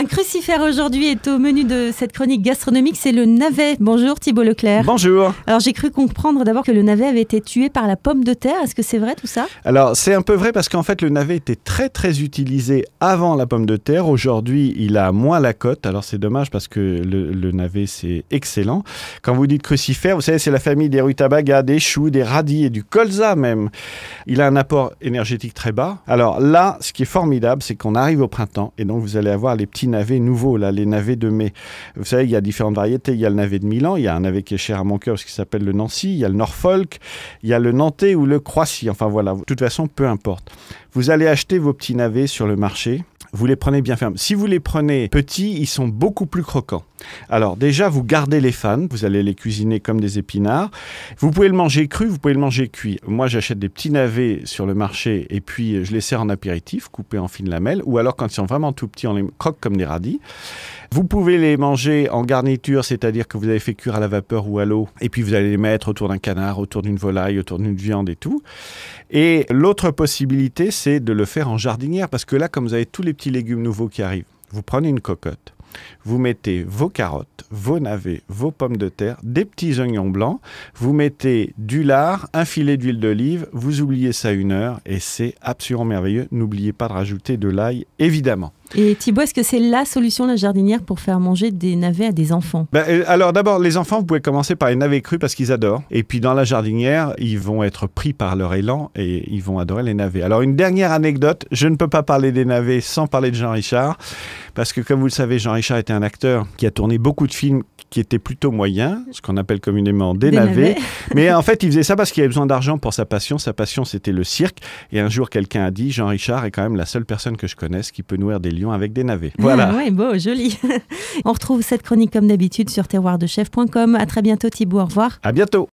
crucifère aujourd'hui est au menu de cette chronique gastronomique, c'est le navet. Bonjour Thibault Leclerc. Bonjour. Alors j'ai cru comprendre d'abord que le navet avait été tué par la pomme de terre. Est-ce que c'est vrai tout ça? Alors c'est un peu vrai parce qu'en fait le navet était très utilisé avant la pomme de terre. Aujourd'hui il a moins la cote. Alors c'est dommage parce que le navet c'est excellent. Quand vous dites crucifère, vous savez c'est la famille des rutabagas, des choux, des radis et du colza même. Il a un apport énergétique très bas. Alors là ce qui est formidable c'est qu'on arrive au printemps et donc vous allez avoir les petits navets nouveaux, là, les navets de mai. Vous savez, il y a différentes variétés. Il y a le navet de Milan, il y a un navet qui est cher à mon cœur parce qu'il s'appelle le Nancy, il y a le Norfolk, il y a le Nantais ou le Croissy. Enfin voilà, de toute façon, peu importe. Vous allez acheter vos petits navets sur le marché. Vous les prenez bien fermes. Si vous les prenez petits, ils sont beaucoup plus croquants. Alors déjà, vous gardez les fans, vous allez les cuisiner comme des épinards. Vous pouvez le manger cru, vous pouvez le manger cuit. Moi, j'achète des petits navets sur le marché et puis je les sers en apéritif, coupés en fines lamelles. Ou alors, quand ils sont vraiment tout petits, on les croque comme des radis. Vous pouvez les manger en garniture, c'est-à-dire que vous avez fait cuire à la vapeur ou à l'eau. Et puis, vous allez les mettre autour d'un canard, autour d'une volaille, autour d'une viande et tout. Et l'autre possibilité, c'est de le faire en jardinière. Parce que là, comme vous avez tous les petits légumes nouveaux qui arrivent, vous prenez une cocotte. Vous mettez vos carottes, vos navets, vos pommes de terre, des petits oignons blancs. Vous mettez du lard, un filet d'huile d'olive. Vous oubliez ça 1 heure et c'est absolument merveilleux. N'oubliez pas de rajouter de l'ail, évidemment. Et Thibault, est-ce que c'est la solution, la jardinière, pour faire manger des navets à des enfants? Alors d'abord, les enfants, vous pouvez commencer par les navets crus parce qu'ils adorent. Et puis dans la jardinière, ils vont être pris par leur élan et ils vont adorer les navets. Alors une dernière anecdote, je ne peux pas parler des navets sans parler de Jean Richard. Parce que comme vous le savez, Jean Richard était un acteur qui a tourné beaucoup de films qui étaient plutôt moyens, ce qu'on appelle communément des navets. Mais en fait, il faisait ça parce qu'il avait besoin d'argent pour sa passion. Sa passion, c'était le cirque. Et un jour, quelqu'un a dit, Jean Richard est quand même la seule personne que je connaisse qui peut nourrir des lions avec des navets. Voilà. Ah, ouais, beau, joli. On retrouve cette chronique comme d'habitude sur terroirdechef.com. À très bientôt Thibault, au revoir. À bientôt.